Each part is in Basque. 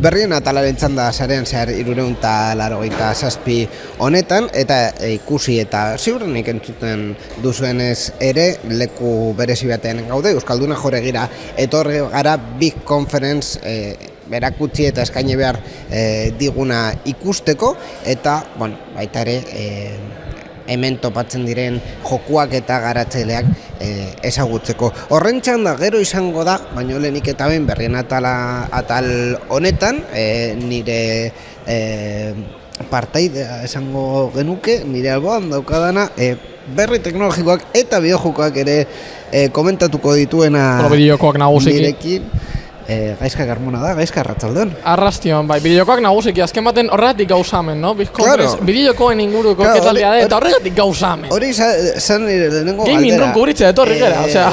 Berrien atalaren txanda sarean zehar 387 honetan, eta ikusi eta ziurrenik entzuten duzuenez ere leku berezi batean gaude, Euskalduna Joregira etorri gara Big Conference berakutsi eta eskaini behar diguna ikusteko, eta baita ere hemen topatzen diren jokuak eta garatzaileak ezagutzeko. Horren txanda gero izango da, baina lehenik eta behin berrien atal honetan nire partaidea esango genuke, nire alboan daukadana berri teknologikoak eta bideojokoak ere komentatuko dituena nirekin. Gaizka Garmona da, Gaizka Arratsaldeon. Arrastion, bai, bideokoak nagusiki, azken baten horregatik gauzamen, no? Claro. Bideokoen inguruko ketaldia da, eta horregatik gauzamen. Hori zan nire lehenengo galdera. Gaming room kubritza etorri gara, osea.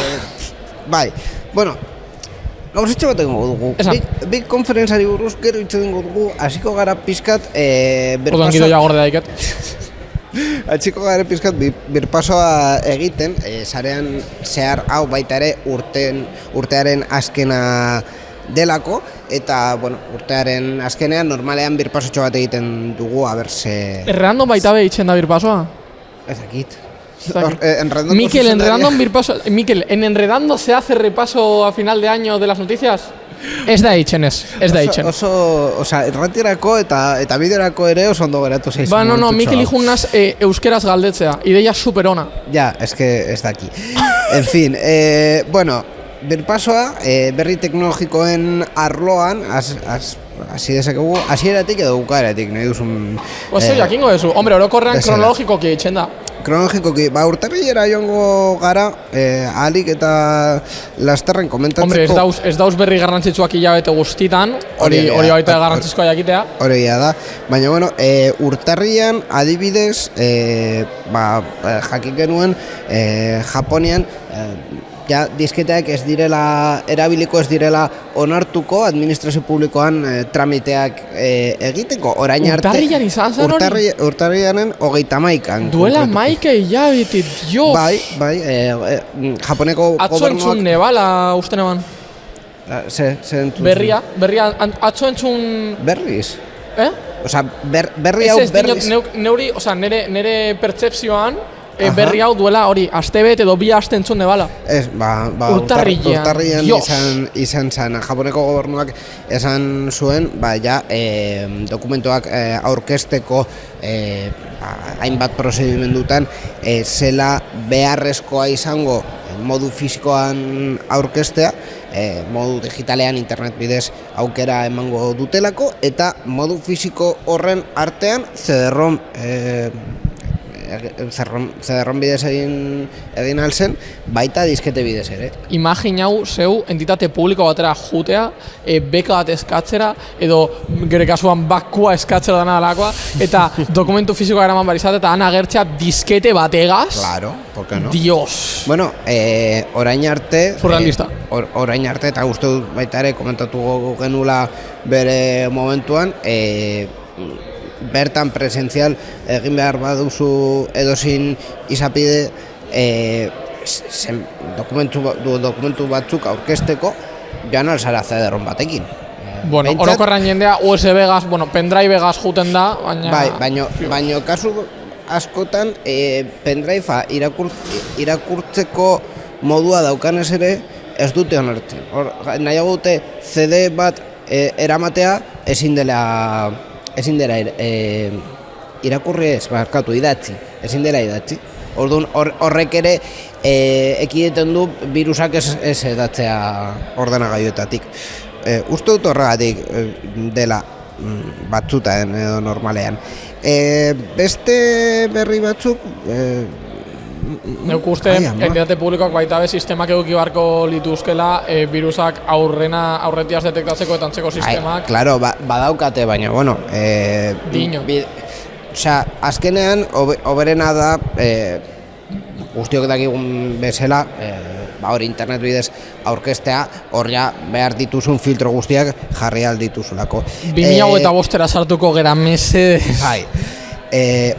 Bai, bueno, gauzitxo bat egingo dugu. Big Conferenceari buruz gero hitz egingo dugu, hasiko gara pizkat Odan gidoia gorde daiket. Atxiko gara pizkat birpasoa egiten, sarean zehar hau baita ere urtearen azkena delako, eta urtearen azkenean normalean birpasotxo bat egiten dugu, ze... Errandon baita behitzen da birpasoa? Ez dakit. Mikel, ¿en Enredando se hace repaso a final de año de las noticias? Ez da eitzen ez da eitzen. Osa, erratirako eta bideorako ere oso ondo geratu zeiz. No, Mikel ijunnaz euskeraz galdetzea, ideia super ona. Ja, ez daki. En fin, birpasoa, berri teknologikoen arloan, hasi dezakegu, hasieratik edo bukaeratik, nahi duzun... Oso, jakingo dezu, hombre, orokorrean kronologikoki eitzen da. Kronologikoki, urtarrilera joango gara, ahalik eta lasterren komentatzeko... Hombre, ez dauz berri garrantzitsuak hilabete guztitan, hori baita garrantzizkoa jakitea. Hori da, baina urtarrian adibidez, jakin genuen, Japonian, disketeak ez direla, erabiliko ez direla onartuko administrazio publikoan tramiteak egiteko. Orain arte... Urtarrian izan zen hori? Urtarrianen 31an. Duela maike hilabete, Dios! Bai, Japoneko gobernuak... Atzo entzun nebala uste neban. Berria, atzo entzun... Berriz? Osa, berri hau berriz? Neuri, osa, nere pertsepzioan, berri hau duela hori, astebet edo 2 aste entzun nebala. Ez, urtarrian izan zen. Japoneko gobernuak esan zuen, dokumentuak aurkezteko hainbat prozedimendutan zela beharrezkoa izango modu fisikoan aurkeztea, modu digitalean internet bidez aukera emango dutelako, eta modu fisiko horren artean CD-ROM bidez egin alzen, baita diskete bidez ere. Imaginau zeu entitate publiko batera jutea, beka bat eskatzera, edo gure kasuan bakua eskatzera dana dalakoa, eta dokumentu fisikoa eraman barizat, eta han agertzea diskete bategaz. Claro, ¿por qué no? Dios! Orain arte... Surrealista. Orain arte, eta uste dut baita ere komentatu genula bere momentuan, bertan presentzial egin behar baduzu edozin izapide dokumentu batzuk aurkezteko joan alzara CD-ROM batekin. Orokorran jendea USB-gaz, pendrive-gaz juten da, baina... Baina kasu askotan pendrive-a irakurtzeko modua daukanez ere ez dute onartzen. Nahiago dute CD bat eramatea ezin dela irakurri idatzi, ezin dela idatzi. Orduan horrek ere ekideten du virusak ez edatzea ordenagailuetatik. Uste dut horregatik dela batzutan edo normalean. Beste berri batzuk... Neuk uste, entitate publikoak baita be sistemak eduki beharko lituzkela virusak aurretiaz detektatzeko eta antzeko sistemak. Claro, badaukate, baina, Diño. Azkenean, oberena da, guztiok dakigun bezala, hori internet bidez aurkeztea, hor ja behar dituzun filtro guztiak jarri aldituzulako. 2005 sartuko gera mesedez. Bai.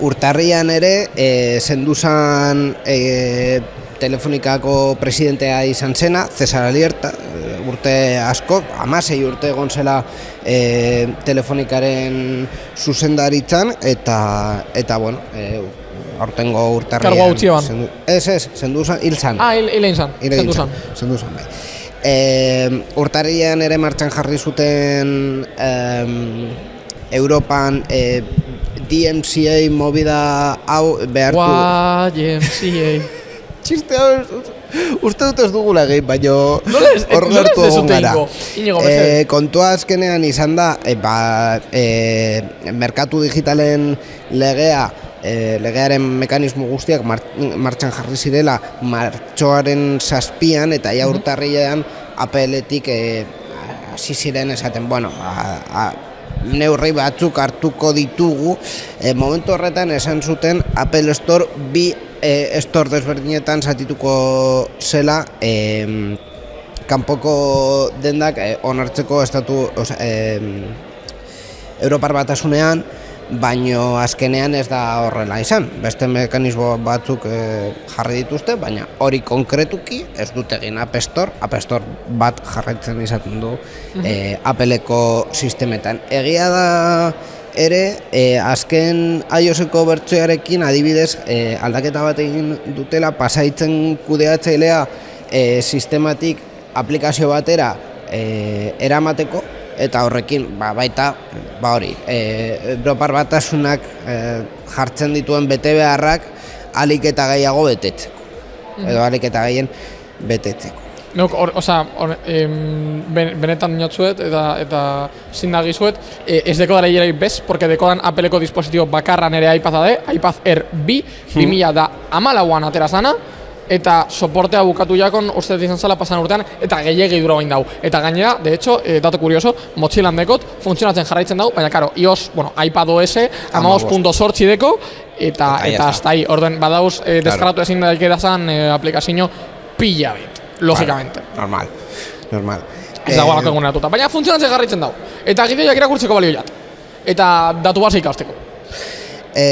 Urtarrian ere, Senduzan Telefonikako presidentea izan zena, Cesar Alierta, urte asko, 16 urte egon zela Telefonikaren zuzendaritzan, eta bueno, aurtengo urtarrian... Kargoa utzi eban? Ez, zendu zan, hil zan. Hil egin zan, zendu zan, bai. Urtarrian ere martxan jarri zuten Europan DMCA movida hau behartu... DMCA... Txiste hau, uste dut ez dugula egin, baina hor gertu egon gara. Kontua azkenean izan da, merkatu digitalen legearen mekanismo guztiak martxan jarri zirela martxoaren 7an eta ja urtarrilean Appletik hasi ziren esaten, bueno, neurri batzuk hartuko ditugu. Momentu horretan esan zuten Apple Store bi store desberdinetan zatituko zela kanpoko dendak onartzeko Europar Batasunean, baino azkenean ez da horrela izan. Beste mekanismo batzuk jarri dituzte, baina hori konkretuki ez dute egin App Store bat jarraitzen izaten du Appleko sistemetan. Egia da ere, azken iOS-eko bertsioarekin adibidez aldaketa bat egin dutela, pasaitzen kudeatzailea sistematik aplikazio batera eramateko, eta horrekin baita hori Europar Batasunak jartzen dituen betebeharrak ahalik eta gehiago betetzeko, edo ahalik eta gehien betetzeko. Benetan inotzuet eta zindagizuet, ez dekodan egirei bez, porque dekodan Appleko dispositibo bakarran ere iPad ade, iPad Air 2014an atera zana, eta soportea bukatu jakon uste izan zela pasan urtean, eta gehiagei dura bain dau. Eta gainera, de hecho, dato kurioso, motxilan dekot, funtzionatzen jarraitzen dau, baina karo, iOS, iPad OS, 15.8 deko, eta hasta ahí, orden badauz, deskaratu ezin daik edazan aplikazio pila bit. Logikamente. Normal. Ez dago alako eguneratuta, baina funtzionatzen jarraitzen dago. Eta gideoiak irakurtzeko balio jat. Eta datu base ikasteko.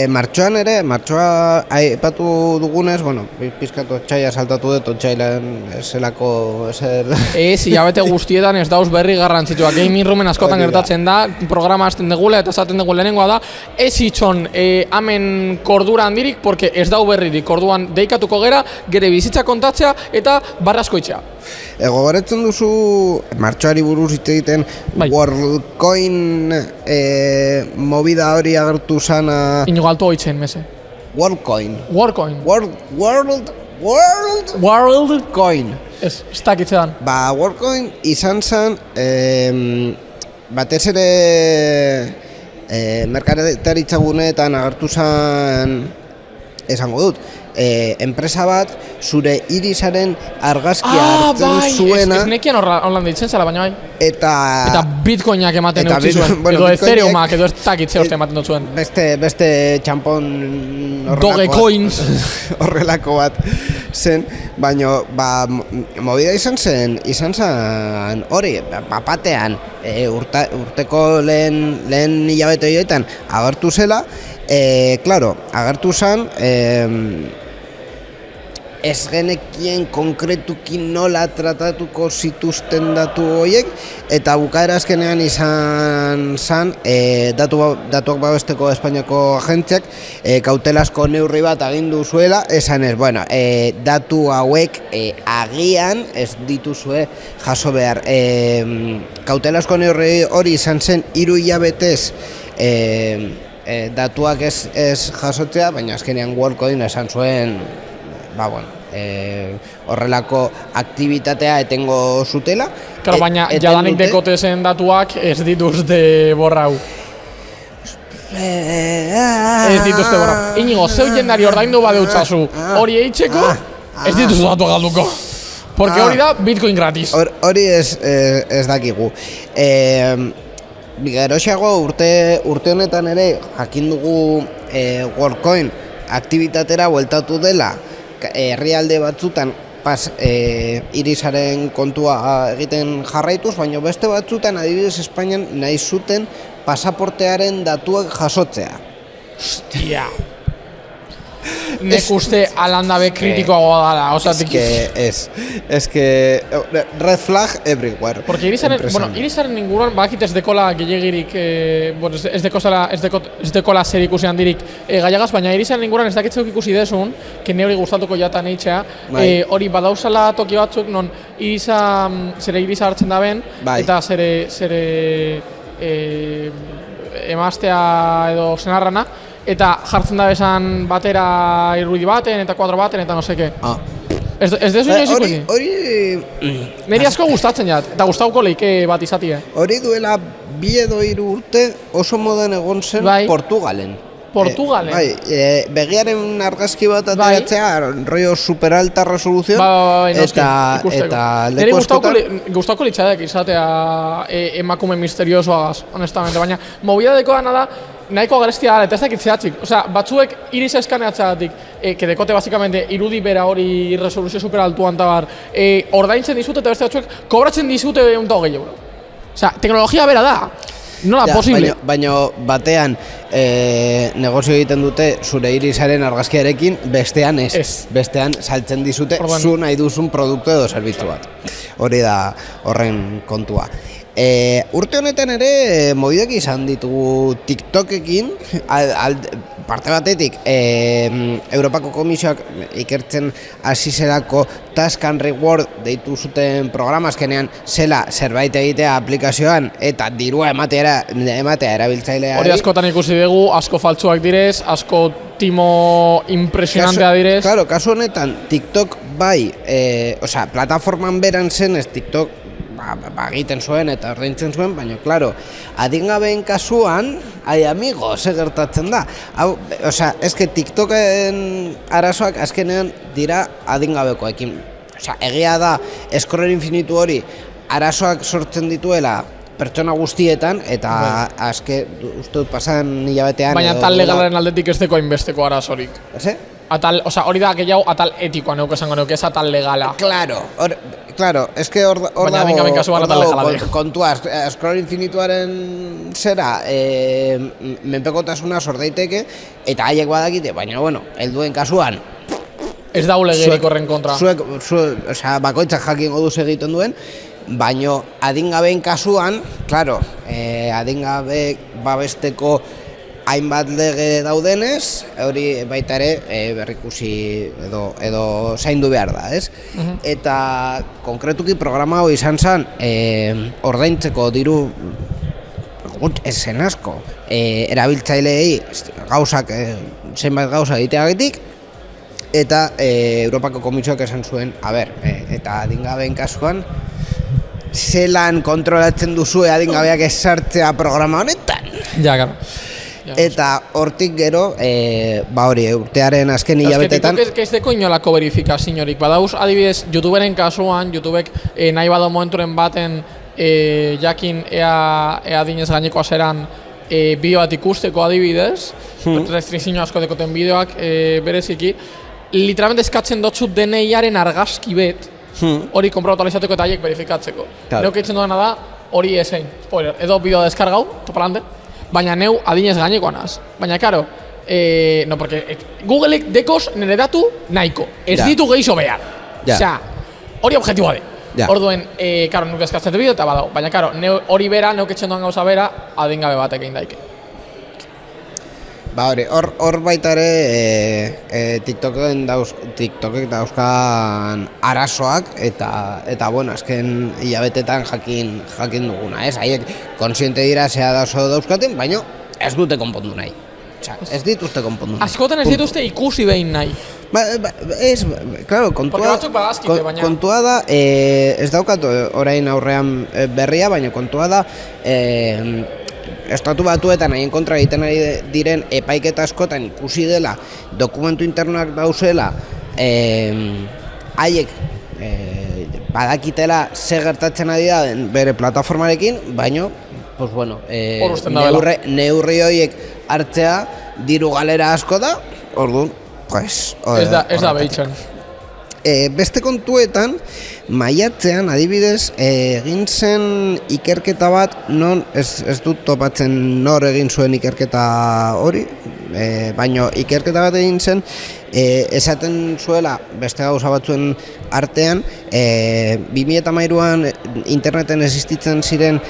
Martxoa aipatu dugunez, bueno, pizkatu txaila saltatu dut, txailan zelako eser... Ez, hilabete guztietan ez dauz berri garrantzitsua. Gaming roomen askotan gertatzen da, programa hasten degula eta esaten dugu lehenengoa da, ez itxon hamen kordura handirik, porque ez dau berririk, orduan deikatuko gera, gere bizitza kontatzea eta barraskoitzea. Gogoratzen duzu martxoari buruz hitz egiten WorldCoin movida hori agertu sana... Inigo alto hoitzen, mese. WorldCoin. WorldCoin. Ez dakitzean. WorldCoin izan zen batez ere merkataritza guneetan agertu zen, esango dut, enpresa bat zure irisaren argazkia hartzen zuena. Ez nekian horlan ditzen zela, baina bai. Eta bitcoinak ematen eutzi zuen, edo Ethereumak, edo ez dakitze uste ematen dut zuen. Beste txampon Dogecoins horrelako bat zen, baina movida izan zen hori, batean urteko lehen hilabete horietan agertu zela, agertu zen ez genekien konkretuki nola tratatuko zituzten datu horiek, eta bukaera azkenean izan zen datuak babesteko Espainiako agentziak kautelazko neurri bat agindu zuela, esan ez, datu hauek agian ez dituzue jaso behar. Kautelazko neurri hori izan zen 3 hilabetez datuak ez jasotzea, baina azkenean WorldCoin esan zuen horrelako aktibitatea etengo zutela. Claro, baina jadanik dekote zen datuak ez dituzte borrau. Ez dituzte borrau. Inigo, zeu jendari ordaindu badeutzazu hori eitzeko, ez dituzte datuak galduko. Porque hori da Bitcoin gratis. Hori ez dakigu. Geroxeago urte honetan ere jakin dugu WorldCoin aktivitatera bueltatu dela herrialde batzutan irisaren kontua egiten jarraituz, baina beste batzutan adibidez Espainian nahi zuten pasaportearen datuak jasotzea. Hostia. nek uste alandabe kritikoagoa dala, osatik. Es que red flag everywhere. Porque Irisaren inguruan bakit ez dekola gehiagirik, bueno, ez dekola zer ikusi handirik gaiagaz, baina Irisaren inguruan ez dakitzeuk ikusi desun, que ne hori gustatuko jatan eitzea, hori badauzala toki batzuk, non Irisa hartzen da ben, eta zere emaztea edo senarrana, eta jartzen da besan batera irudi baten eta kuadro baten eta no seke. Ez dezu inoiz ikusi? Neri asko gustatzen jat, eta gustauko leike bat izatie. Hori duela 2 edo 3 urte oso modan egon zen Portugalen. Portugalen? Begiaren argazki bat ateratzea, rollo super alta resolución, eta leku askotan... Neri gustauko litzadeak izatea emakume misteriosoagaz, honestamente, baina movida dekoana da, nahiko agrestia gara, eta ez dakit zehatzik. Osea, batzuek Irisa eskaneatzeagatik, que dekote basicamente irudi bera hori resoluzio super altuan tabar, ordaintzen dizute eta beste batzuek kobratzen dizute 120 euro. Osea, teknologia bera da. Nola posible? Baina batean negozio egiten dute zure Irisaren argazkiarekin, bestean ez. Bestean saltzen dizute zu nahi duzun produktu edo zerbitzu bat. Hori da horren kontua. Urte honetan ere mobideak izan ditugu TikTokekin, parte batetik Europako Komisioak ikertzen hasi zelako Task and Reward deitu zuten programa, azkenean zela zerbait egitea aplikazioan eta dirua ematea erabiltzaileari. Hori askotan ikusi dugu, asko faltsuak direz, asko timo impresionantea direz. Claro, kasu honetan TikTok bai, plataforman beran zen ez TikTok egiten zuen eta ordaintzen zuen, baina, claro, adingabeen kasuan, amigos, gertatzen da. Eske TikToken arazoak azkenean dira adingabekoekin. Egia da, Scroller Infinitu hori arazoak sortzen dituela pertsona guztietan, eta azke, uste dut pasan hilabetean... Baina tal legalaren aldetik ez deko hainbesteko arazorik. Hori da gehiago atal etikoa neuke esango neuke, ez atal legala. Claro, es que hor dago kontua, Scroller Infinituaren zera menpekotasuna sor daiteke eta haiek badakite, baina bueno, helduen kasuan ez da ulegerik horren kontra. Bakoitzak jakingo duz egiten duen, baina adingabeen kasuan, claro, adingabe babesteko hainbat lege daudenez, hori baita ere berrikusi edo zaindu behar da, ez? Eta konkretuki programa hori izan zen ordaintzeko diru esen asko erabiltzaileei gauzak, zenbait gauza egiteagatik, eta Europako Komisioak esan zuen, eta adingabeen kasuan, zelan kontrolatzen duzue adingabeak esartzea programa honetan? Ja, gara. Eta hortik gero, hori, urtearen azken hilabetetan... Ez deko inolako verifikaziorik, badauz, adibidez, YouTuberen kasuan, YouTubek nahi bado momenturen baten jakin ea dinez gaineko azeran bideo bat ikusteko adibidez, restrikzio asko dekoten bideoak bereziki, literalmente eskatzen dotzu DNI-aren argazki bet, hori konprobatu alizateko eta haiek verifikatzeko. Neuk eitzen duena da, hori ezein, spoiler, edo bideoa deskargau, topalante, baina neu adinez gainekoan az. Baina, karo, porque Googleek dekos nire datu nahiko. Ez ditu gehiago behar. Osea, hori objektiboa de. Orduen, karo, nuke eskatzen bideo eta badau. Baina, karo, hori bera, neuk etxen duan gauza bera, adingabe batek egin daike. Hor baita ere TikTokek dauzkan arazoak eta bueno, azken hilabetetan jakin duguna, ez? Haiek konsiente dira zea dauzkaten, baina ez dute konpondu nahi. Ez dituzte konpondu nahi. Askotan ez dituzte ikusi behin nahi. Claro, kontua da, ez daukat orain aurrean berria, baina kontua da, Estatu Batuetan haien kontra egiten ari diren epaiketa askotan ikusi dela dokumentu internoak dauzela haiek badakitela ze gertatzen ari da bere plataformarekin, baina neurri horiek hartzea diru galera asko da, orduan, ez da behitzen. Beste kontuetan, maiatzean adibidez egin zen ikerketa bat, non ez dut topatzen nor egin zuen ikerketa hori, baino ikerketa bat egin zen, esaten zuela beste gauza batzuen artean, 2013an interneten existitzen ziren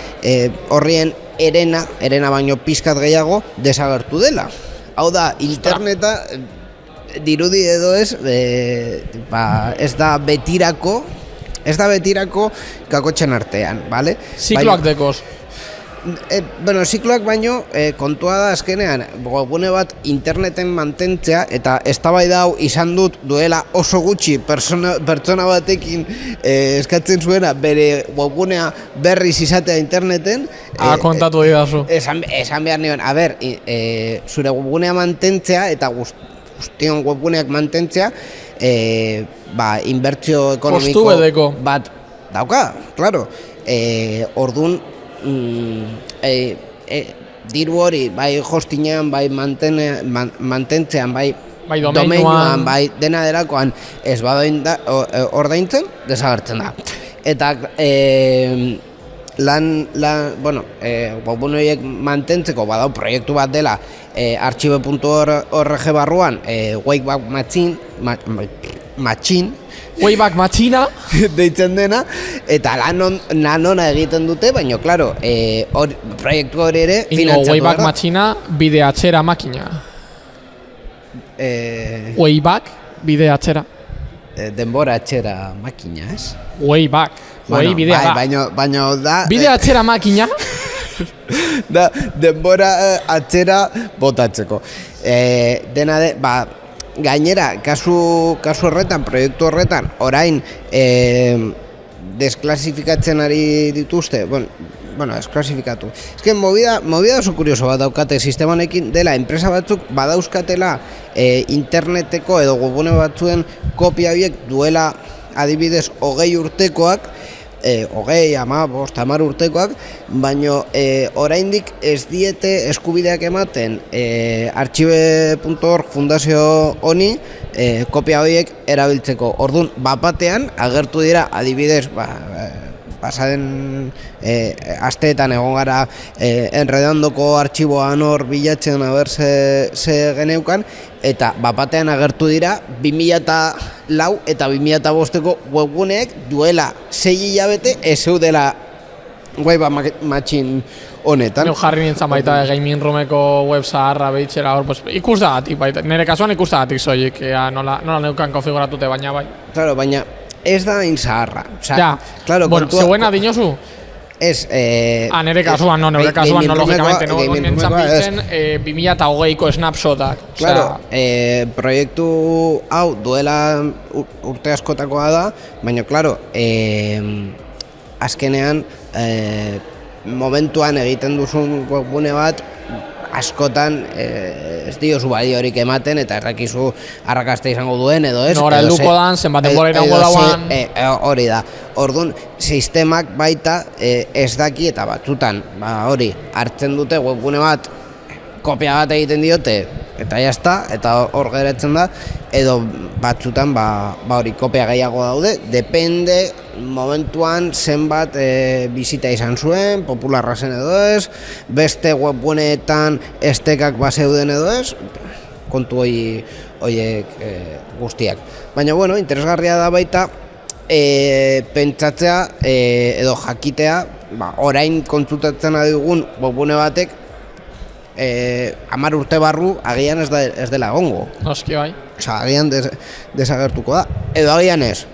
horrien erena baino pizkat gehiago desagertu dela. Hau da, interneta dirudi edo ez, ez da betirako kakotxen artean, bale? Zikloak dekoz. Zikloak baino kontua da azkenean webgune bat interneten mantentzea eta eztabaida hau izan dut duela oso gutxi pertsona batekin eskatzen zuena bere webgunea berriz izatea interneten. Kontatu didazu. Esan behar nion, zure webgunea mantentzea eta guztion webguneak mantentzea inbertsio ekonomiko bat dauka, claro. Orduan diru hori bai hostinean, bai mantentzean, bai domeinuan, bai dena delakoan ez ordaintzen, desagertzen da. Eta webgune horiek mantentzeko badau proiektu bat dela archive.org barruan Wayback Machine deitzen dena, eta lan ona egiten dute, baina, klaro, proiektu hori ere finantzatu da. Wayback Machine bide atxera makina. Wayback bide atxera. Denbora atxera makina, ez? Wayback. Baina da... Bide atxera makina? Da, denbora atxera botatzeko. Dena de, gainera, kasu horretan, proiektu horretan, orain desklasifikatzen ari dituzte, desklasifikatu. Ez que movida oso kurioso bat daukate sistema honekin dela, enpresa batzuk badauzkatela interneteko edo webgune batzuen kopia horiek duela adibidez 20 urtekoak, 10 urtekoak, baino oraindik ez diete eskubideak ematen archive.org fundazio honi kopia horiek erabiltzeko. Orduan, batean agertu dira adibidez, pasaden asteetan egon gara enredandoko artxiboan hor bilatzen aber ze geneukan, eta batean agertu dira 2004 eta 2005ko webguneek duela 6 hilabete ez zeudela Wayback Machine honetan. Neu jarri nintzen baita gaming roomeko web zaharra behitxera hor, ikus dagatik baita, nire kasuan ikus dagatik zoik, nola neukan konfiguratute baina bai. Claro, baina ez da hain zaharra. Claro, zegoena dinozu? Ez, nire kasuan no, logikamente, no, nintzen biltzen 2008ko snapshotak. Claro, proiektu hau duela urte askotakoa da, baina, claro, azkenean, momentuan egiten duzun webgune bat, askotan ez diozu baliorik ematen eta errakizu arrakasta izango duen edo ez. Nora helduko dan, zenbat denbora iraungo dauan. Hori da. Orduan, sistemak baita ez daki eta batzutan, hori, hartzen dute webgune bat, kopia bat egiten diote, eta jazta, eta hor geratzen da, edo batzutan, hori, kopia gehiago daude, depende momentuan zenbat bizita izan zuen, popularra zen edo ez, beste webguneetan estekak bazeuden edo ez, kontu horiek guztiak. Baina, interesgarria da baita, pentsatzea edo jakitea, orain kontzutatzen adigun webgune batek, 10 urte barru agian ez dela egongo. Noski bai. Agian desagertuko da. Edo agian ez.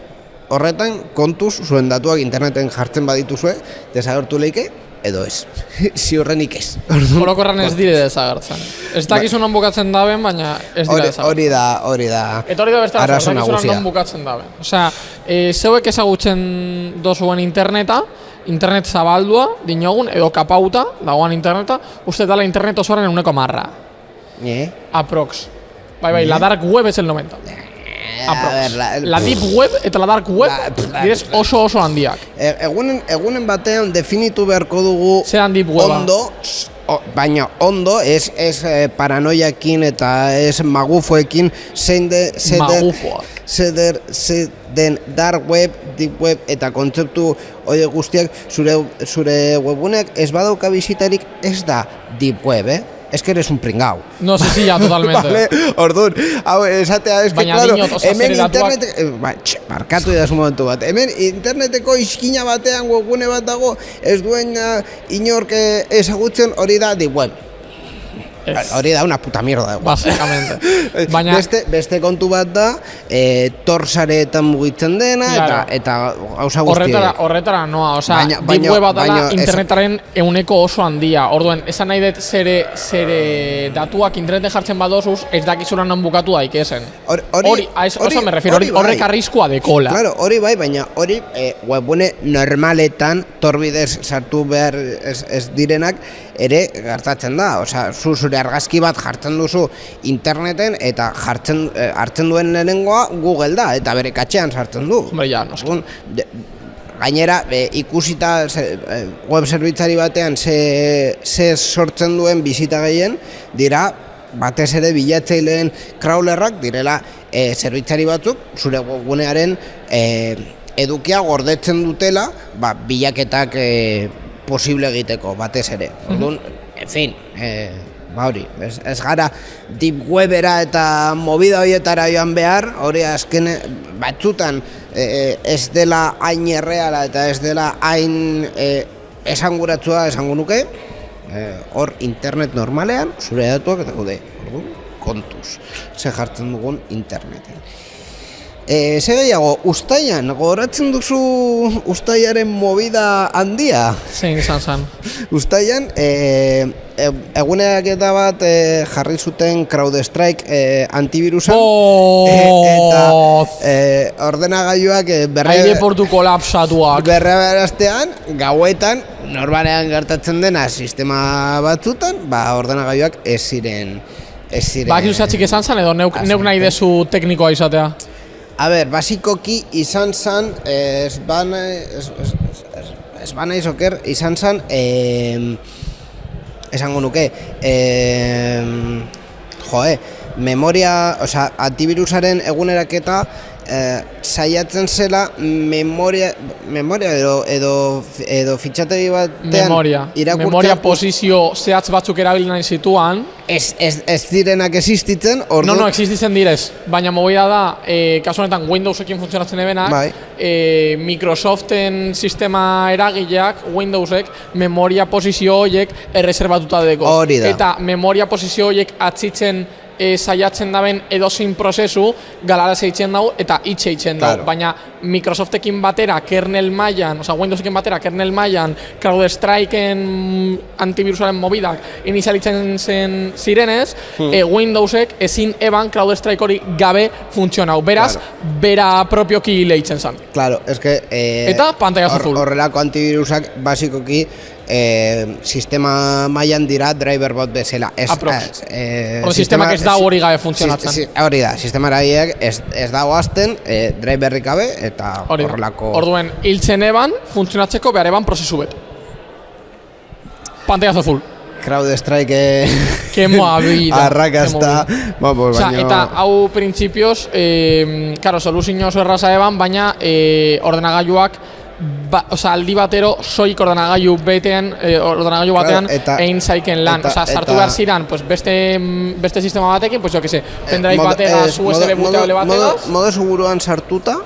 Horretan, kontuz, zuen datuak interneten jartzen badituzue, desagertu leike, edo ez. Ziurrenik ez. Orokorran ez dire desagertzen. Ez dakizu non bukatzen daben, baina ez dira desagertzen. Hori da. Eta hori da beste arazo nagusia. Non bukatzen daben. Osea, zeuek ezagutzen dozuen interneta, internet zabaldua, dinogun, edo kapauta, dagoan interneta, uste dala internet osoaren 1,10. Aprox. Bai, la dark web es el 90. Aprox. La deep web eta la dark web direz oso handiak. Egunen batean definitu beharko dugu ondo, baina ondo, ez paranoiakin eta ez magufoekin zein den dark web, deep web eta kontzeptu hori guztiak zure webuneak ez badauka bizitarik ez da deep web, es que eres un pringao. No, sí, ya, totalmente. Vale, orduan, hau, esatea, es que, Baina claro, dinot, oza, hemen zere datuak- internet... Markatu idazu momentu bat. Hemen interneteko iskina batean, webgune bat dago, ez duen inork ezagutzen hori da deep web. Hori da una puta mierda. Básicamente. Baina... Beste kontu bat da, torsareetan mugitzen dena, Claro. eta gauza guzti. Horretara noa, osea, Baina- deep web bat dela baina- internetaren euneko oso handia. Orduen, esan nahi dut zere datuak interneten jartzen badozuz, ez dakizura non bukatu daikezen. Oso me refiero, horrek arriskua dekola. Claro, hori bai, baina hori webgune normaletan torbidez sartu behar ez direnak ere gertatzen da. Osea, zure argazki bat jartzen duzu interneten eta hartzen duen lehenengoa Google da, eta bere katxean sartzen du. Hombre, ja, noski. Gainera, ikusita web zerbitzari batean ze sortzen duen bizita gehien, dira batez ere bilatzaileen crawlerrak direla zerbitzari batzuk zure webgunearen edukia gordetzen dutela bilaketak posible egiteko batez ere. Orduan, en fin, hori, ez gara deep webera eta movida horietara joan behar, hori azken batzutan ez dela hain erreala eta ez dela hain esanguratsua esango nuke, hor internet normalean zure datuak daude, kontuz, ze jartzen dugun interneten. Ze gehiago, Uztaian, gogoratzen duzu Uztaiaren movida handia? Zein izan zen. Uztaian, eguneak eta bat jarri zuten CrowdStrike antivirusan eta ordenagailuak Aireportu kolapsatuak. berrastean, gauetan, normalean gertatzen dena sistema batzutan, ordenagailuak ez ziren. Baki usatxik izan zen edo neuk nahi dezu teknikoa izatea? A ber, basikoki izan zen, ez bana izoker, izan zen, esango nuke, memoria, osea, antivirusaren eguneraketa saiatzen zela memoria edo fitxategi batean memoria posizio zehatz batzuk erabili nahi zituan. Ez direnak existitzen, ordu... No, existitzen direz, baina movida da, kasu honetan Windowsekin funtzionatzen ebenak, Microsoften sistema eragileak, Windowsek, memoria posizio horiek erreserbatuta deko. Hori da. Eta memoria posizio horiek atzitzen saiatzen daben edozein prozesu galara zeitzen dau eta itxeitzen dau. Baina Microsoftekin batera kernel mailan, osea Windowsekin batera kernel mailan CrowdStrikeen antivirusaren mobidak inizialitzen zen zirenez, Windowsek ezin eban CrowdStrike hori gabe funtzionau. Beraz, bera propioki leitzen zen. Claro, es que... eta pantailazo azul. Horrelako antivirusak basikoki sistema mailan dira driverbot bezala. Sistemak ez da hori gabe funtzionatzen. Hori da, sistema eragileak ez dago azten driverrik gabe eta horrelako... Orduen, hiltzen eban, funtzionatzeko behar eban prozesu bet. Pantailazo azul. CrowdStrike arrakasta. Eta hau printzipioz, soluzio oso erraza eban, baina ordenagailuak aldi batero soik ordenagailu batean egin zaiken lan. Sartu behar ziren beste sistema batekin, pendrive bategaz, USB bootable bategaz. Modo seguruan sartuta,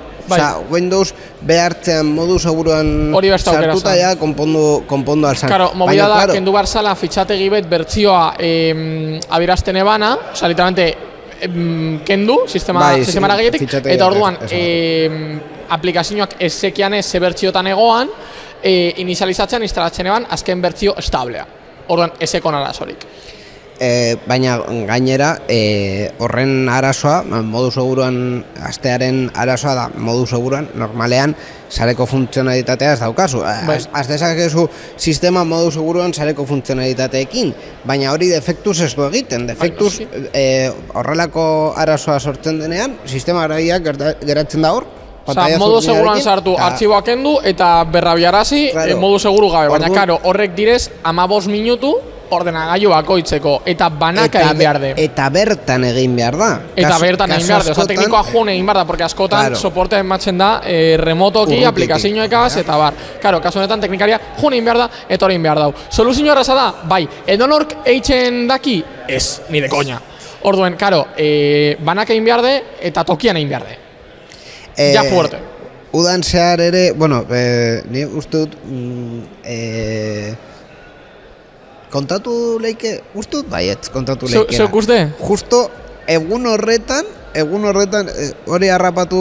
Windows behartzean modu seguruan sartuta ja konpondu alzan. Karo, movida da, kendu behar zala fitxategi bet bertzioa abirazten ebana, literalmente kendu, sistema eragiletik, eta orduan aplikazioak ez zekian ez ze bertziotan egoan, inizializatzen, instalatzen eban, azken bertzio establea. Orduan, ez ekon arazorik. Baina gainera, horren arazoa, modu seguruan, astearen arazoa da, modu seguruan, normalean, sareko funtzionalitatea ez daukazu. Az dezakezu sistema modu seguruan sareko funtzionalitateekin, baina hori defektuz ez du egiten. Defektuz horrelako arazoa sortzen denean, sistema eragileak geratzen da hor. Modu seguruan sartu, artxiboak kendu eta berrabiarazi modu seguru gabe. Baina, karo, horrek direz 15 minutu ordenagailu bakoitzeko, eta banaka egin behar de. Eta bertan egin behar da. Eta bertan egin behar de, oza, teknikoa joan egin behar da, porque askotan Claro. soporte ematzen da remotoki, Urrutitik. aplikazioekaz, eta bar. Karo, kasu honetan teknikaria joan egin behar da, eta hori egin behar dau. Soluzio erraza da, bai, edonork eitzen daki, ez, ni de koña. Orduen, karo, banaka egin behar de, eta tokian egin behar de. Ja fuerte. Udan zehar ere, bueno, ni uste dut, kontatu leike, uste dut baiet, kontatu leikera. Zeuk uste? Justo egun horretan, hori harrapatu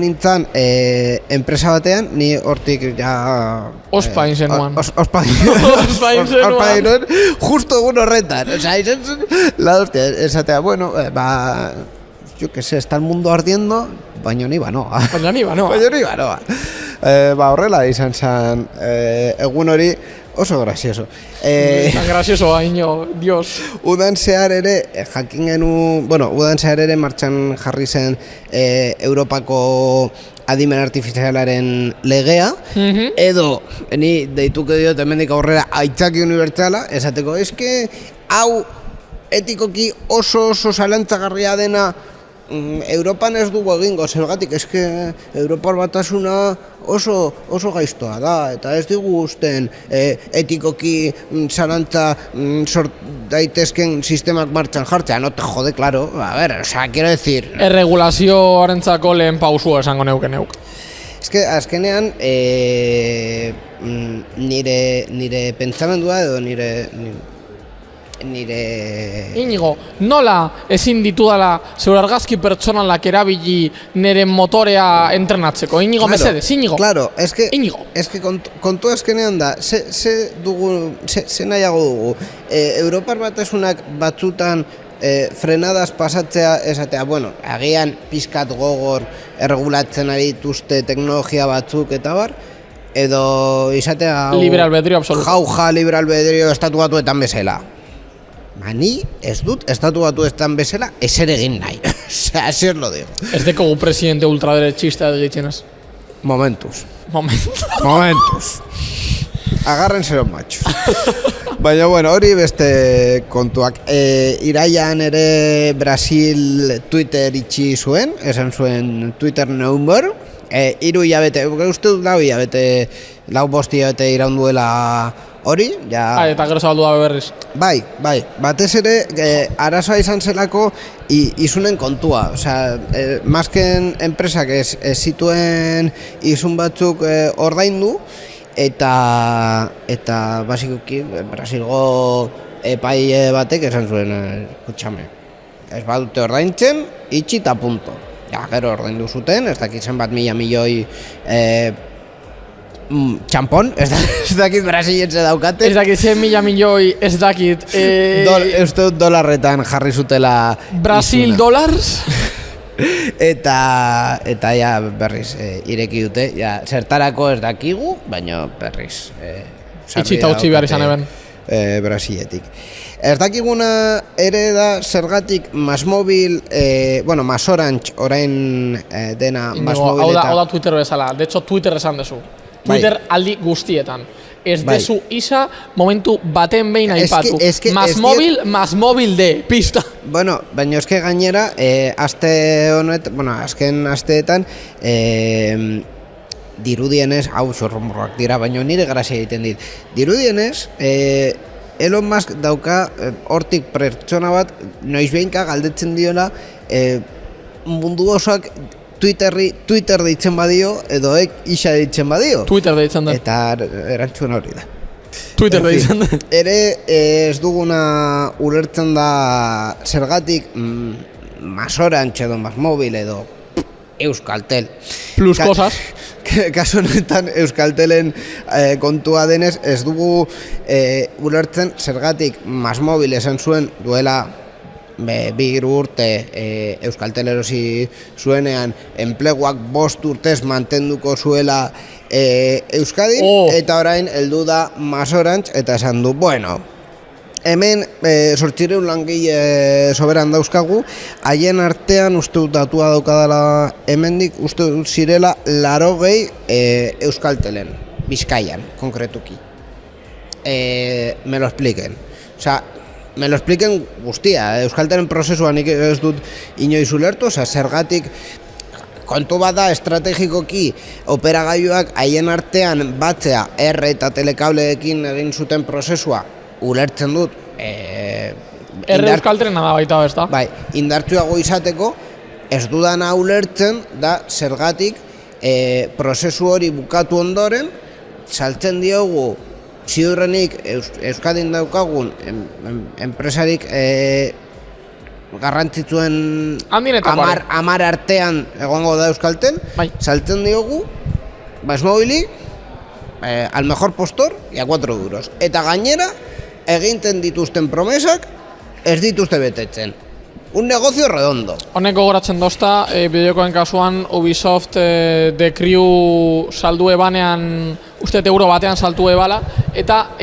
nintzen enpresa batean, ni hortik ja... Ospain zenuan. Ospain zenuan. zenuen, justo egun horretan. Osa, izan zen, la hostia, esatea, bueno, yo que sé, está el mundo ardiendo, baina ni banoa. Baina ni banoa. Horrela izan zen, egun hori oso gracioso. Tan gracioso, baino, Dios. Udan zehar ere, jakin genu, bueno, udan zehar ere martxan jarri zen Europako adimen artifizialaren legea, edo, ni deituko diot hemendik aurrera aitzaki unibertsala, esateko, eske, hau etikoki oso zalantzagarria dena Europan ez dugu egingo, zergatik, eske Europar batasuna oso gaiztoa da, eta ez digu usten etikoki zalantza sort daitezken sistemak martxan jartzea, no te jode, claro, a ver, o sea, quiero decir... Erregulazioarentzako lehen pausua esango neuk. Ez que, azkenean, nire pentsamendua edo nire Inigo, nola ezin ditudala zure argazki pertsonalak erabili nire motorea entrenatzeko? Inigo, claro, mesedez, Inigo. Claro, Inigo. Eske kontua eskenean da, ze nahiago dugu. Europar batasunak batzutan frenadas pasatzea esatea, bueno, agian pizkat gogor erregulatzen ari dituzte teknologia batzuk eta bar, edo izatea... Libre albedrio absoluto. Jauja libre albedrio estatu batuetan bezala. Ni ez dut estatu batuetan bezala ezer egin nahi. Osea, zer lo digo. Ez dekogu presidente ultraderechista egitzenaz. Momentuz. Agarren zero machos. Baina, bueno, hori beste kontuak. Iraian ere Brasil Twitter itxi zuen, esan zuen Twitter no more. 3 hilabete, uste dut 4 hilabete, 5 hilabete iraunduela hori, ja... Eta gero zabaldu da berriz. Bai, batez ere, arazoa izan zelako izunen kontua. Osea, masken enpresak ez zituen izun batzuk ordaindu, eta basikoki Brasilgo epai batek esan zuen, kutxame, ez badute ordaintzen, itxi eta punto. Ja, gero ordaindu zuten, ez dakit zenbat milioi txampon, ez dakit brasiletze daukate. Ez dakit 100 milioi, ez dakit... Uste dut dolarretan jarri zutela... Brasil izuna. dolars? Eta ja berriz ireki dute, ja, zertarako ez dakigu, baina berriz... Itxita utzi behar izan eben. Brasiletik. Ez dakiguna ere da zergatik Masmobil, bueno, Masorange orain dena Masmobil eta... Hau da Twitter bezala, de hecho Twitter esan dezu. Twitter aldi guztietan. Ez dezu isa momentu baten behin aipatu. Masmobil de, pista. Bueno, baina eske gainera, azken asteetan, dirudienez, hau zorromorrak dira, baina nire grazia egiten dit. Dirudienez, Elon Musk dauka hortik pertsona bat, noiz behinka galdetzen diola, mundu osoak Twitter deitzen badio, edo isa deitzen badio. Twitter deitzen da. Eta erantzun hori da. Twitter deitzen da. Ere ez duguna ulertzen da zergatik Masorange edo Masmobil edo Euskaltel. Plus cosas. Kasu honetan Euskaltelen kontua denez ez dugu ulertzen zergatik Masmobil esan zuen duela 2 urte Euskaltel erosi zuenean enpleguak 5 urtez mantenduko zuela Euskadin, eta orain heldu da Masorange eta esan du, bueno, hemen 800 langile soberan dauzkagu, haien artean uste dut datua daukadala hemendik, uste dut zirela 80 Euskaltelen, Bizkaian, konkretuki. me lo expliquen. Osea, me lo expliquen guztia. Euskaltelen prozesua nik ez dut inoiz ulertu, osea, zergatik kontu bat da estrategikoki operagailuak haien artean batzea R eta telekableekin egin zuten prozesua ulertzen dut. Euskaltelena da baita, ez da? Bai, indartsuago izateko, ez dudana ulertzen da zergatik prozesu hori bukatu ondoren saltzen diogu ziurrenik Euskadin daukagun enpresarik garrantzitsuen 10 artean egongo da Euskaltel, bai. Saltzen diogu Basmobili al mejor postor y a 4 euros. Eta gainera eginten dituzten promesak ez dituzte betetzen. Un negocio redondo. Honek gogoratzen dozta, bideokoen kasuan Ubisoft The Crew saldu ebanean, uste euro batean saltu ebala, eta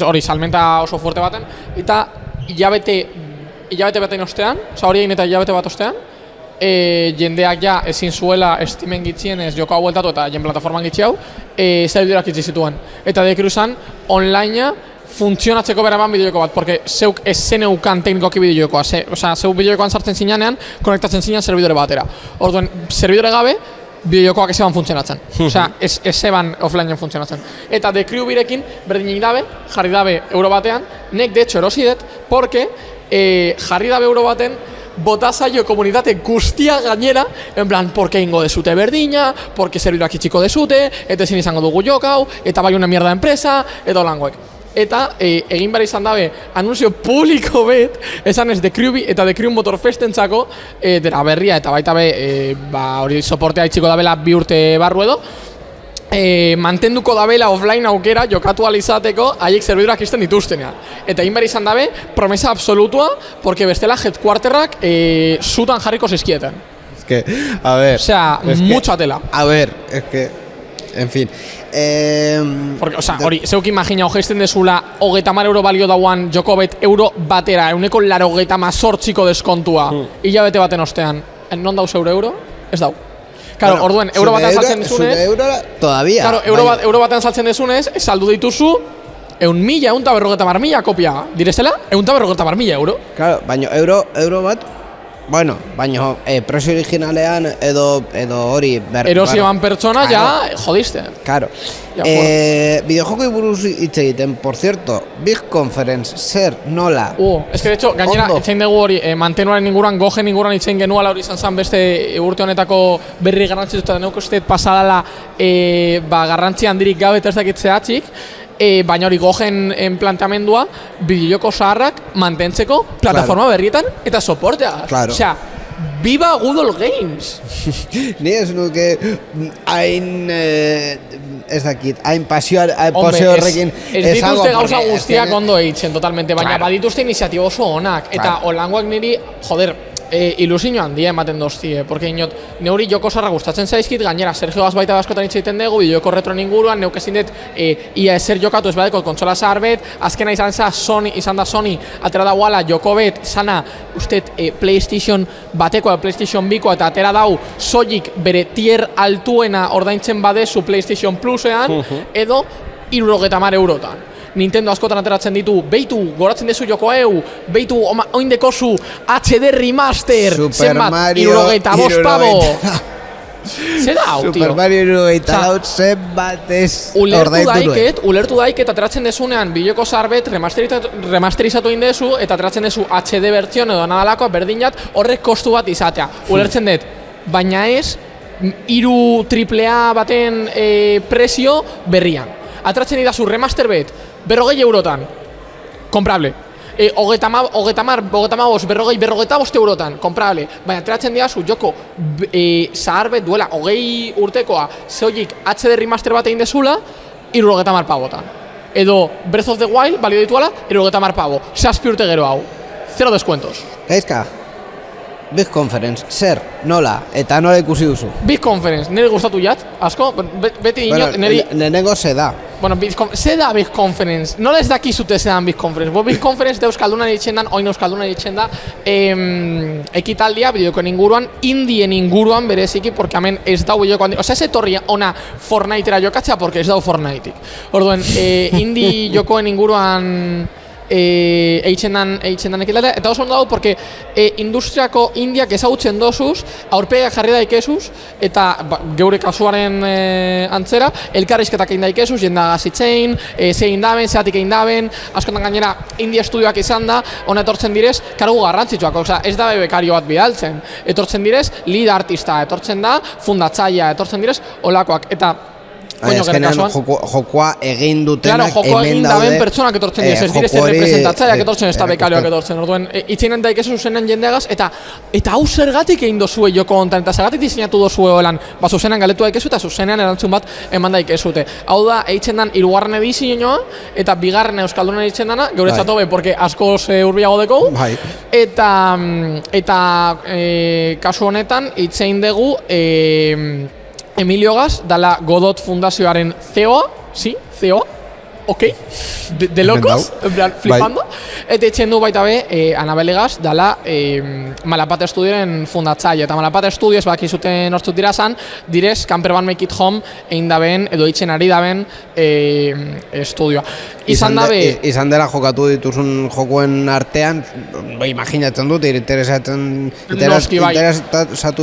hori salmenta oso fuerte baten, eta hilabete batean ostean, hori egin eta hilabete bat ostean, jendeak ja ezin zuela estimen gitzien ez joko hau bueltatu eta jen plataforman gitzi hau, zerbidurak itzi zituen. Eta The Crew zan, onlinea funtzionatzeko beraman bideojoko bat, porque zeuk ez zeneukan teknikoki bideojokoa, zeuk bideojokoan sartzen zinean, konektatzen zinean zerbidore batera. Orduan, zerbidore gabe, bideojokoak ez eban funtzionatzen. Osea, ez eban offlineen funtzionatzen. Eta The Crew birekin, berdinik dabe, jarri dabe euro batean, nek de hecho erosi dut, porque jarri dabe euro baten, bota zaio komunitate guztia gainera, en plan, porque ingo dezute berdina, porque serbidurak itxiko dezute, eta ezin izango dugu jokau, eta bai una mierda empresa, edo langoek. Eta egin behar izan dabe anunzio publiko bet, esan ez The Crew eta The Crew Motorfestentzako dera berria eta baita be hori soportea itxiko dabela 2 urte barru edo, mantenduko dabela offline aukera jokatu alizateko haiek zerbidurak izten dituztenean. Eta egin behar izan dabe promesa absolutua, porque bestela headquarterrak zutan jarriko zizkieten. Es que, a ver... Osea, mucha tela. A ver, es que... En fin. Porque, osea, hori, zeuk imagina hogeizten dezula 30 euro balio dauan joko bet euro batera, 188ko deskontua, hilabete baten ostean, non dauz euro? Ez dau. Claro, orduen, euro batean saltzen dezunez... Zure euro todavía. Claro, euro batean saltzen dezunez, saldu dituzu, 1.150.000 kopia. Direzela, 150.000 euro. Claro, baina euro bat... Bueno, baina prezio originalean edo hori... Erosi eban pertsona, ja, jodiste. Claro. Bideojokoi buruz hitz egiten, por cierto, Big Conference, zer, nola? Es que de hecho, gainera, etxein dugu hori, mantenuaren inguruan, gogen inguruan itxein genuala hori izan beste urte honetako berri garrantzitzu, eta neuko uste pasadala garrantzi handirik gabe eta ez dakitzea atxik, baina hori gogen planteamendua bideojoko zaharrak mantentzeko plataforma berrietan eta soportea. Claro. Osea, viva Good Old Games! Ni ez nuke hain ez dakit, hain pasio horrekin ez dituzte gauza guztiak ondo eitzen totalmente, baina badituzte iniziatiba oso onak eta holangoak niri, joder, ilusio handia ematen doztie, porque inot, neuri joko zarra gustatzen zaizkit, gainera Sergio Gazbaita askotan hitz egiten dugu, bideoko retron inguruan, neuk ezin dut ia ezer jokatu ez badeko kontsola zahar bet, azkena izan da Sony, atera da guala joko bet, zana, usted, PlayStation bateko, PlayStation biko, eta atera dau soilik bere tier altuena ordaintzen badezu PlayStation Plusean, edo 70 eurotan. Nintendo askotan ateratzen ditu, beitu, goratzen dezu joko beitu, oindekozu HD Remaster, zenbat, 75 pavo. Zer da, hau, tio? Super Mario 75 zenbat ez ulertu daiket ateratzen dezunean bideoko zarbet remasterizatu indezu eta ateratzen dezu HD bertzion edo nadalako berdinat horrek kostu bat izatea. Ulertzen dut, baina ez 3 AAA baten prezio berrian. Ateratzen idazu remaster bet, 40 eurotan, comprable. 35 eurotan, comprable. Baina ateratzen diazu joko zahar bet duela 20 urtekoa zehoik HD remaster bat egin dezula, 70 pavotan. Edo Breath of the Wild, balio dituala, 70 pavo. 7 urte gero hau. 0 descuentos. Gaizka, Big Conference, zer, nola, eta nola ikusi duzu? Big Conference, nire gustatu jat, asko, beti inot, Lehenengo ze da. Bueno, ze da Big Conference? Nola ez dakizute ze da Big Conference? Big Conference da Euskalduna ditzen dan, oin Euskalduna ditzen da, ekitaldia, bideokoen inguruan, indien inguruan bereziki, porque hemen ez dau bideoko handi, ez etorri ona Fortnitera jokatzea, porque ez dau Fortniteik. Orduen, indi jokoen inguruan eitzen dan ekitaldia, eta oso ondo dago, porque industriako indiak ezagutzen dozuz, aurpegiak jarri daikezuz, eta geure kasuaren antzera, elkarrizketak egin daikezuz, jenda gazitzein, ze egin daben, zeatik egin daben, askotan gainera India estudioak izan da, hona etortzen direz, kargu garrantzitsuak, oza, ez da bekario bat bidaltzen, etortzen direz, lead artista, etortzen da, fundatzaia, etortzen direz, olakoak, eta azkenean jokoa egin dutenak hemen daude. Pertsonak etortzen direz, ez direz representatzaileak etortzen, ez da bekarioak etortzen. Orduen, itzeinen daikezu zuzenen jendeagaz, eta hau zergatik egin dozue joko hontan, eta zergatik diseinatu dozue holan, zuzenean galetu daikezu, eta zuzenean erantzun bat eman daikezute. Hau da, eitzen dan, 3. edizioa, eta 2. Euskalduna eitzen dana, geuretzat hobe, porque askoz urbiago deko, eta kasu honetan, itzein dugu, Emilio Gas, dala Godot Fundazioaren CEO, CEO, ok, de locos, en plan, flipando. Eta etxen du baita be, Anabel Gas, dala Malapata Estudioen fundatzaile. Eta Malapata Estudios, bakizuten hortzut dira zan, direz, Camper Van Make It Home, egin daben, edo itxen ari daben estudioa. Izan dela jokatu dituzun jokuen artean, imaginatzen dut, interesatu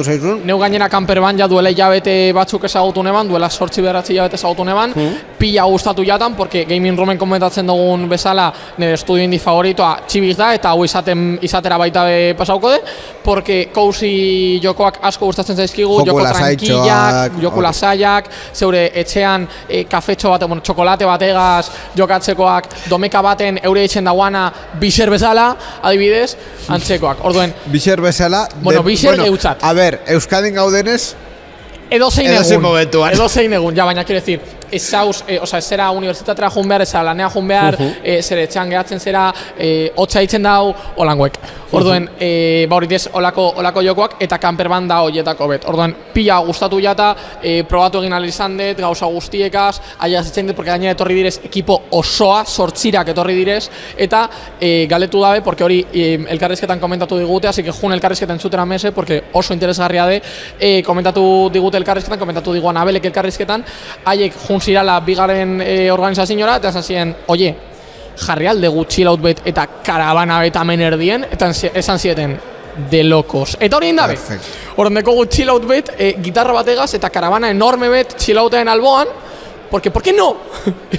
zaizun. Neu gainera Camper Van ja duela hilabete batzuk ezagutu neban, duela 8-9 hilabete ezagutu neban, pila gustatu jatan, porque Gaming Roomen komentatzen dugun bezala, nire estudio indi favoritoa txibiz da, eta hau izatera baita pasauko de, porque cozy jokoak asko gustatzen zaizkigu, joko tranquillak, joko lasaiak, zeure etxean kafetxo bat, txokolate bategaz jokatzekoak, domeka baten eure etxen dagoana bixer bezala, adibidez, antzekoak. Orduen, bixer bezala? Bixer geutzat. A ber, Euskadin gaudenez? Edozein egun, ja, baina, quiero decir, ezauz, ez zera unibertsitatera jun behar, ez zera lanea jun behar, zera etxean gehatzen zera, hotxa itzen dau, holangoek. Orduen, hori diez, olako jokoak, eta Camper Van da horietako bet. Orduen, pila gustatu jata, probatu egin izan dut, gauza guztiekaz, aiaz itzen dut, porque gainera etorri direz, ekipo osoa, 8 etorri direz, eta galetu dabe, porque hori elkarrizketan komentatu digute, así que jun elkarrizketan zutera mese, porque oso interesgarria de, komentatu digute elkarrizketan, komentatu digu Anabelek elkarrizketan, haiek jun zirala bigaren organizaziora, eta esan ziren, oie, jarri alde chill-out bet eta karabana bet amen erdien, eta esan zieten, de locos. Eta hori indabe, horren dekogu chill-out bet, gitarra bategaz eta karabana enorme bet chill-outen alboan, porque, ¿por qué no?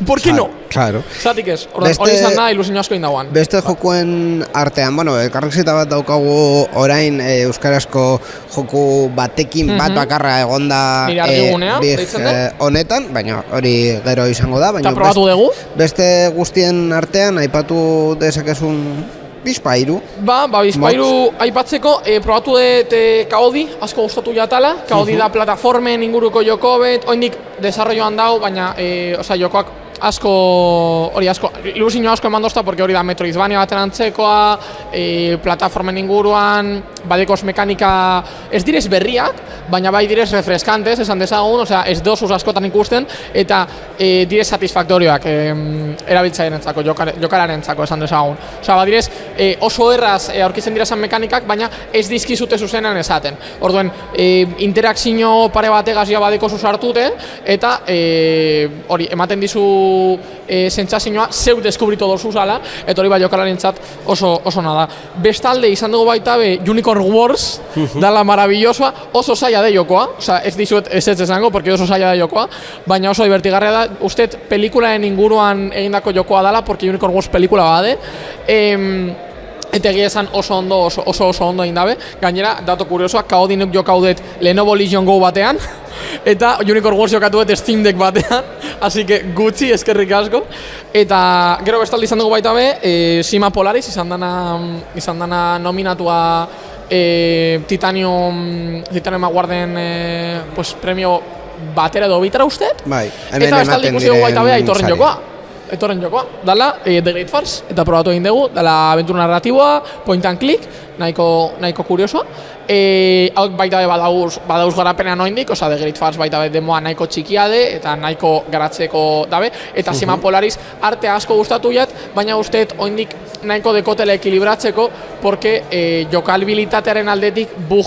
¿Por qué no? Claro. Zatik ez, hori izan da ilusinio asko indagoan. Beste jokuen artean, elkarrizketa bat daukagu orain euskarazko joku batekin bat bakarra egonda honetan, baina hori gero izango da. Eta probatu dugu? Beste guztien artean aipatu dezakezun Bizpairu. Bizpairu aipatzeko, probatu dut Kaodi, asko gustatu jatala. Kaodi da plataformen inguruko joko bet, oindik desarrolloan dau, baina jokoak ilusinio asko eman dozta, porque hori da Metroidvania baten antzekoa, plataformen inguruan, badekoz mekanika ez direz berriak, baina bai direz refreskantes, esan dezagun, ez dozuz askotan ikusten, eta direz satisfaktorioak erabiltzaien entzako, jokararen entzako, esan dezagun. Direz oso erraz aurkitzen direzan mekanikak, baina ez dizkizute zuzenean esaten. Orduen, interakzio pare bategaz ja badeko zuzartute, eta hori, ematen dizu sentsazioa zeu deskubritu dozu zala, eta hori bai jokalarentzat oso nada. Bestalde izan dugu baita be Unicorn Wars, dala maravillosoa, oso zaila de jokoa, ez dizuet ez esango, porque oso zaila de jokoa, baina oso divertigarria da, uste pelikulaen inguruan egindako jokoa dala, porque Unicorn Wars pelikula bade, eta egia esan oso ondo egin dabe. Gainera, dato kuriosoa, Kaodinuk jokaudet Lenovo Legion Go batean, eta Unicorn Wars jokatu dut Steam Deck batean, así que gutxi, eskerrik asko. Eta gero bestalde izan dugu baita be, Sima Polaris izan dana nominatua Titanium Awarden premio batera edo bitara uste? Bai, eta bestalde ikusi dugu baita be Aitorren jokoa. etorren jokoa, dala The Great Farce, eta probatu egin dugu, dala aventura narratiboa, point and click, nahiko kuriosoa. Hau baita be badauz garapenean oindik, oza, The Great Farce baita be demoa nahiko txikia de, eta nahiko garatzeko dabe, eta Sima Polaris arte asko gustatu jat, baina usteet oindik nahiko dekotele ekilibratzeko, porque jokalbilitatearen aldetik bug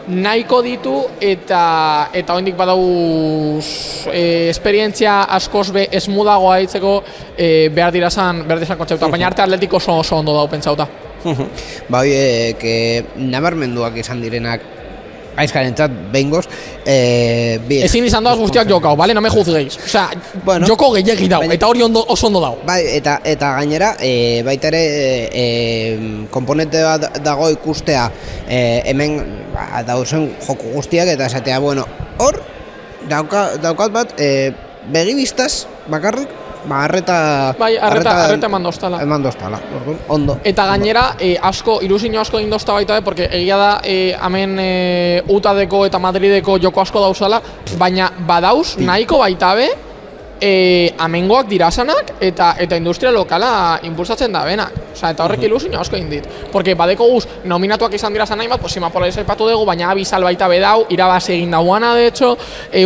nahiko ditu eta oraindik badauz esperientzia askoz be esmudagoa hitzeko behar dirazan kontzeptua, baina arte atletiko oso ondo dago pentsauta. Ba horiek nabarmenduak izan direnak aizkarentzat behingoz ezin izan dauz guztiak jokau, bale? No me juzgueiz. Osea, joko gehiagi dau, eta hori oso ondo dau. Bai, eta gainera, baita ere komponente bat dago ikustea hemen dauzen joko guztiak eta esatea, bueno, hor daukat bat begibistaz bakarrik arreta eman dostala. Ondo. Eta gainera, ilusio asko egin dozta baita, porque egia da, hemen UTAdeko eta Madrideko joko asko dauzala, baina badauz nahiko baita be, amengoak dirazanak eta industria lokala impulsatzen da benak. Osa, eta horrek ilusio asko egin dit. Porque badeko guz, nominatuak izan dirazan nahi bat, pues Sima Polaris aipatu dugu, baina abizal baita bedau, irabaz egin dauana, de hecho,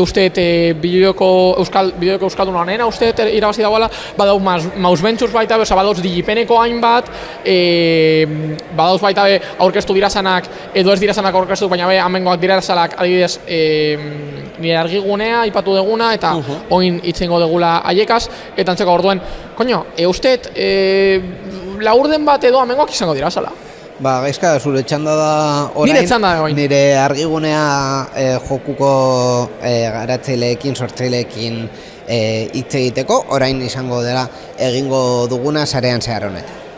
usteet bideoko euskaldun honena, usteet irabazi dauala, badau Mouse Ventures baita be, osa, badauz Digipeneko hainbat, badauz baita be aurkeztu dirazanak, edo ez dirazanak aurkeztu, baina be, amengoak dirazalak, adibidez, nire argigunea, ipatu deguna, eta oin itzengo degula aiekaz, eta antzeko orduen, koño, usteet, laurden bat edo amengoak izango dira, zala. Ba, gaizka, zure txanda da orain. Nire txanda da orain. Nire argigunea jokuko garatzaileekin, sortzaileekin hitz egiteko, orain izango dela egingo duguna sarean zehar honetan.